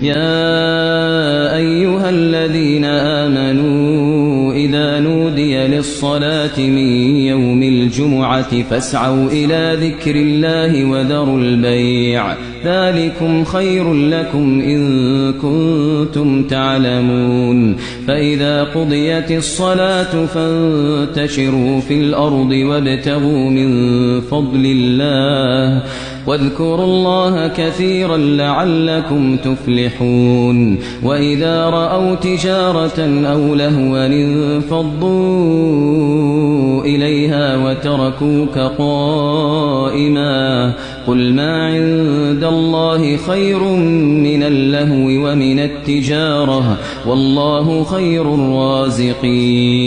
يا أيها الذين آمنوا إذا نودي للصلاة من يوم الجمعة فاسعوا إلى ذكر الله وذروا البيع ذلكم خير لكم إن كنتم تعلمون فإذا قضيت الصلاة فانتشروا في الأرض وابتغوا من فضل الله واذكروا الله كثيرا لعلكم تفلحون وإذا رأوا تجارة أو لهوا انفضوا إليها وتركوك قائما قل ما عند الله خير من اللهو ومن التجارة والله خير الرازقين.